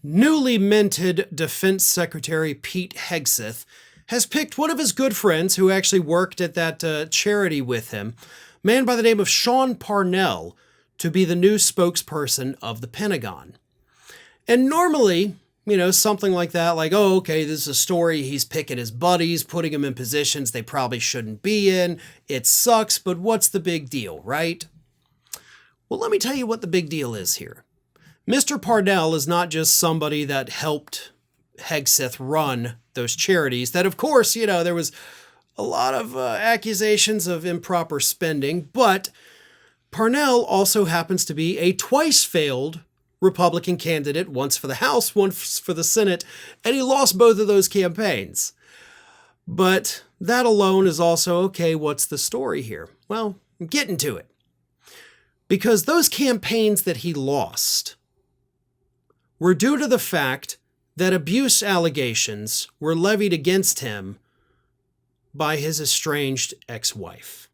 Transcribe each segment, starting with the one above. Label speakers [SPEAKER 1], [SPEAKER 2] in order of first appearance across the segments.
[SPEAKER 1] Newly minted Defense Secretary Pete Hegseth has picked one of his good friends who actually worked at that charity with him, a man by the name of Sean Parnell, to be the new spokesperson of the Pentagon. And normally, something like that, like, oh, okay, this is a story, he's picking his buddies, putting them in positions they probably shouldn't be in, it sucks, but what's the big deal, right? Well, let me tell you what the big deal is here. Mr. Parnell is not just somebody that helped Hegseth run those charities that, of course, there was a lot of accusations of improper spending, but Parnell also happens to be a twice failed Republican candidate, once for the House, once for the Senate, and he lost both of those campaigns. But that alone is also, okay, what's the story here? Well, I'm getting to it. Because those campaigns that he lost were due to the fact that abuse allegations were levied against him by his estranged ex-wife.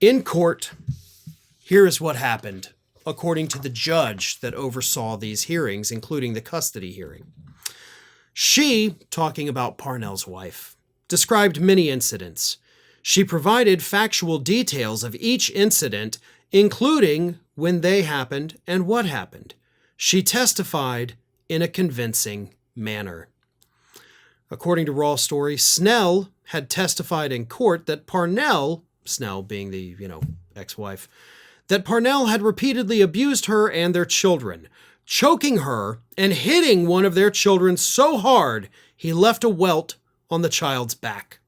[SPEAKER 1] In court, here is what happened, according to the judge that oversaw these hearings, including the custody hearing. She, talking about Parnell's wife, described many incidents. She provided factual details of each incident, including when they happened and what happened. She testified in a convincing manner. According to Raw Story, Snell had testified in court that Parnell, Snell being the, ex-wife, that Parnell had repeatedly abused her and their children, choking her and hitting one of their children so hard he left a welt on the child's back.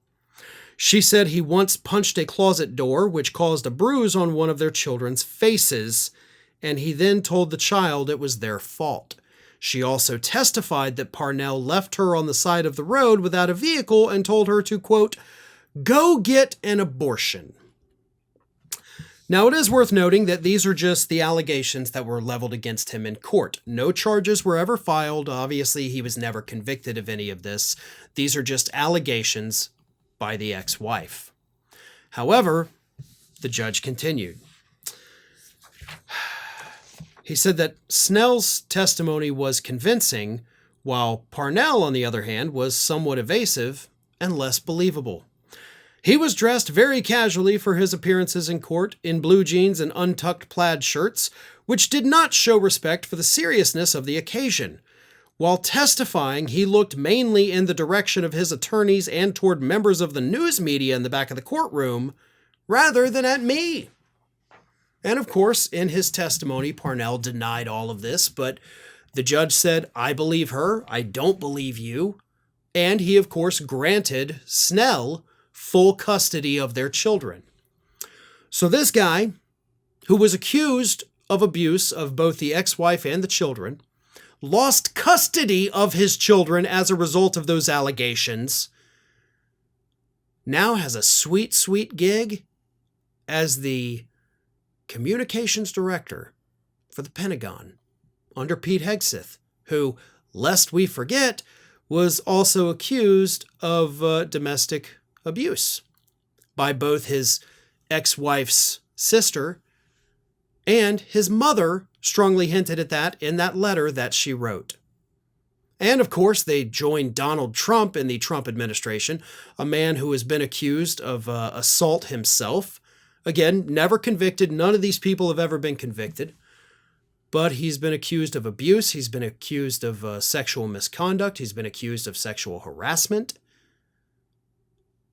[SPEAKER 1] She said he once punched a closet door, which caused a bruise on one of their children's faces, and he then told the child it was their fault. She also testified that Parnell left her on the side of the road without a vehicle and told her to, quote, go get an abortion. Now, it is worth noting that these are just the allegations that were leveled against him in court. No charges were ever filed. Obviously, he was never convicted of any of this. These are just allegations by the ex-wife. However, the judge continued. He said that Snell's testimony was convincing, while Parnell, on the other hand, was somewhat evasive and less believable. He was dressed very casually for his appearances in court, in blue jeans and untucked plaid shirts, which did not show respect for the seriousness of the occasion. While testifying, he looked mainly in the direction of his attorneys and toward members of the news media in the back of the courtroom, rather than at me. And of course, in his testimony, Parnell denied all of this, but the judge said, I believe her, I don't believe you. And he, of course, granted Snell full custody of their children. So this guy, who was accused of abuse of both the ex-wife and the children, lost custody of his children as a result of those allegations, now has a sweet, sweet gig as the communications director for the Pentagon under Pete Hegseth, who, lest we forget, was also accused of domestic abuse by both his ex-wife's sister and his mother strongly hinted at that in that letter that she wrote. And of course, they joined Donald Trump in the Trump administration, a man who has been accused of assault himself. Again, never convicted. None of these people have ever been convicted. But he's been accused of abuse. He's been accused of sexual misconduct. He's been accused of sexual harassment.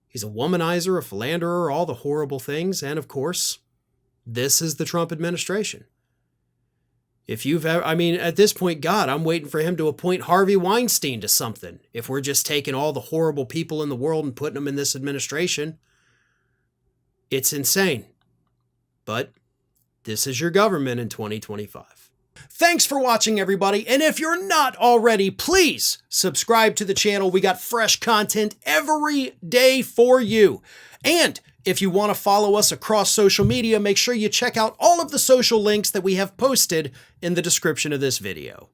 [SPEAKER 1] He's a womanizer, a philanderer, all the horrible things. And of course, this is the Trump administration. If you've ever, at this point, God, I'm waiting for him to appoint Harvey Weinstein to something. If we're just taking all the horrible people in the world and putting them in this administration, it's insane. But this is your government in 2025. Thanks for watching, everybody. And if you're not already, please subscribe to the channel. We got fresh content every day for you. And if you want to follow us across social media, make sure you check out all of the social links that we have posted in the description of this video.